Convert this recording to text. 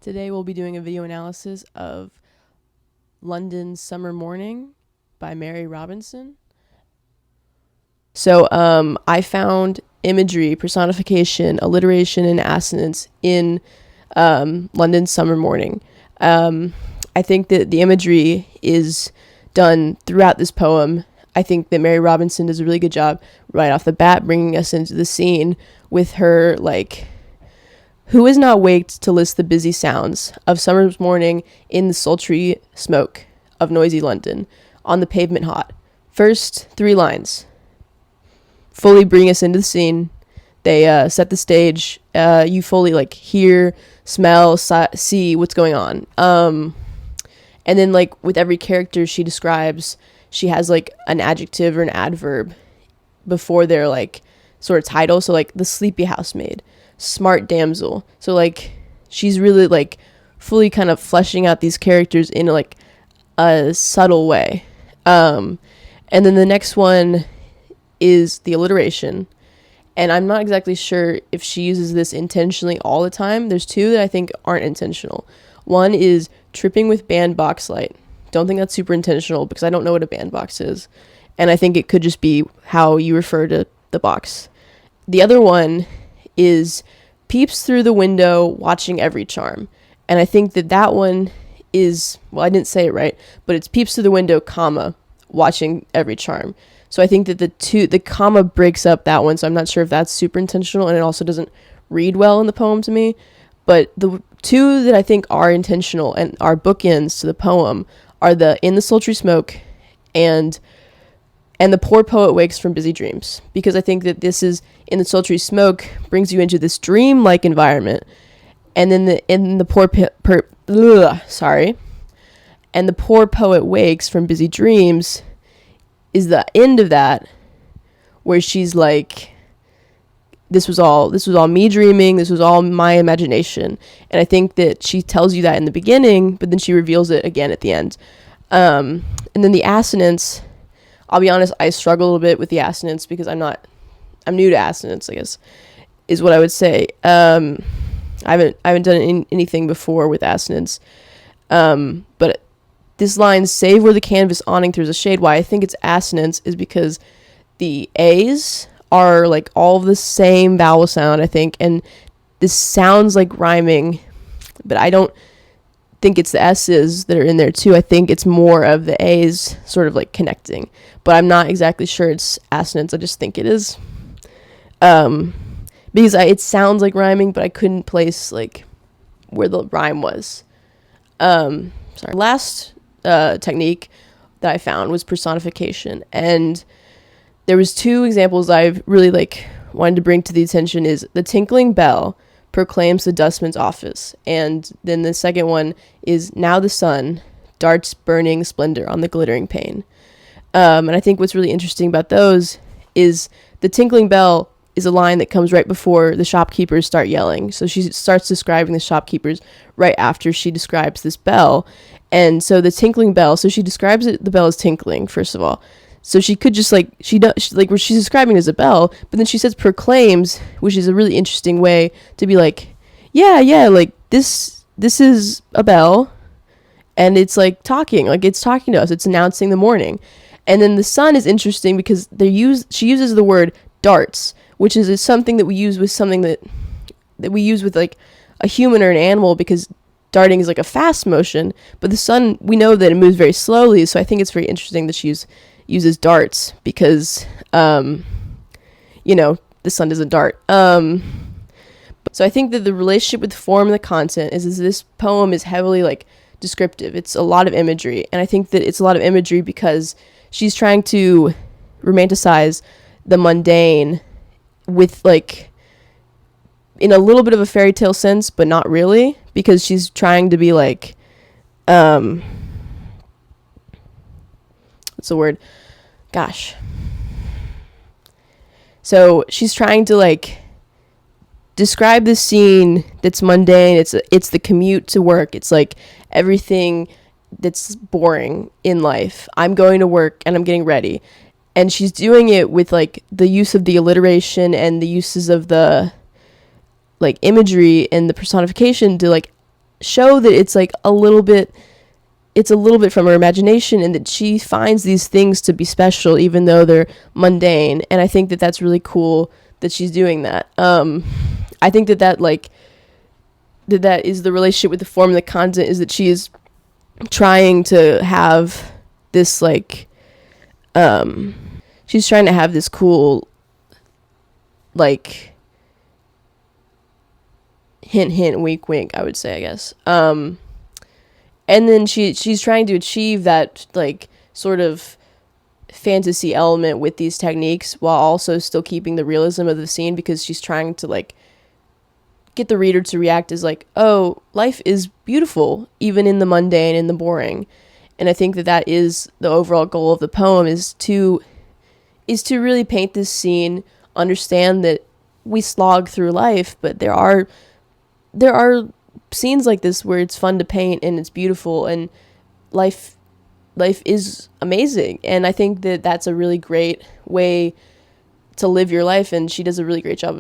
Today we'll be doing a video analysis of London's Summer Morning by Mary Robinson. So I found imagery, personification, alliteration, and assonance in London's Summer Morning. I think that the imagery is done throughout this poem. I think that Mary Robinson does a really good job right off the bat bringing us into the scene with her, like, who is not waked to list the busy sounds of summer's morning in the sultry smoke of noisy London, on the pavement hot. First 3 lines fully bring us into the scene. They set the stage. You fully hear, smell, see what's going on. And then with every character she describes, she has an adjective or an adverb before their sort of title. So the sleepy housemaid, smart damsel. So she's really fully kind of fleshing out these characters in a subtle way. And then the next one is the alliteration. And I'm not exactly sure if she uses this intentionally all the time. There's 2 that I think aren't intentional. One is tripping with bandbox light. Don't think that's super intentional because I don't know what a bandbox is. And I think it could just be how you refer to the box. The other one is peeps through the window watching every charm. And I think that one is, well, I didn't say it right, but it's peeps through the window, comma, watching every charm. So I think that the comma breaks up that one, so I'm not sure if that's super intentional, and it also doesn't read well in the poem to me. But the 2 that I think are intentional and are bookends to the poem are the in the sultry smoke and the poor poet wakes from busy dreams, because I think that this is in the sultry smoke brings you into this dream-like environment, and then the poor poet wakes from busy dreams is the end of that, where she's like, this was all me dreaming, this was all my imagination. And I think that she tells you that in the beginning, but then she reveals it again at the end. And then the assonance, I'll be honest, I struggle a little bit with the assonance because I'm new to assonance, I guess, is what I would say. I haven't done anything before with assonance. But this line, save where the canvas awning throws a shade, why I think it's assonance is because the A's are all the same vowel sound, I think, and this sounds like rhyming, but I don't think it's the S's that are in there too. I think it's more of the A's sort of connecting, but I'm not exactly sure it's assonance. I just think it is, because it sounds like rhyming, but I couldn't place where the rhyme was. Sorry. Last technique that I found was personification, and there was 2 examples I've really wanted to bring to the attention. Is the tinkling bell proclaims the dustman's office, and then the second one is now the sun darts burning splendor on the glittering pane. And I think what's really interesting about those is the tinkling bell is a line that comes right before the shopkeepers start yelling. So she starts describing the shopkeepers right after she describes this bell. And so the tinkling bell, so she describes the bell as tinkling, first of all. So she could just where she's describing it as a bell, but then she says proclaims, which is a really interesting way to be this is a bell, and it's talking, it's talking to us, it's announcing the morning. And then the sun is interesting because she uses the word darts, which is something that we use with something that we use with a human or an animal, because darting is a fast motion, but the sun, we know that it moves very slowly. So I think it's very interesting that she uses darts because, the sun doesn't dart. So I think that the relationship with form and the content is this poem is heavily descriptive. It's a lot of imagery. And I think that it's a lot of imagery because she's trying to romanticize the mundane with in a little bit of a fairy tale sense, but not really, because she's trying to be what's the word? Gosh. So she's trying to describe this scene that's mundane. It's the commute to work. It's everything that's boring in life. I'm going to work and I'm getting ready. And she's doing it with the use of the alliteration and the uses of the imagery and the personification to show that it's like a little bit from her imagination, and that she finds these things to be special even though they're mundane. And I think that that's really cool that she's doing that. I think that like that is the relationship with the form and the content, is that she is trying to have this like she's trying to have this cool like hint hint wink wink, I would say, I guess. And then she's trying to achieve that like sort of fantasy element with these techniques while also still keeping the realism of the scene, because she's trying to like get the reader to react as like, oh, life is beautiful even in the mundane and the boring. And I think that that is the overall goal of the poem, is to really paint this scene, understand that we slog through life, but there are scenes like this where it's fun to paint and it's beautiful, and life is amazing. And I think that that's a really great way to live your life, and she does a really great job of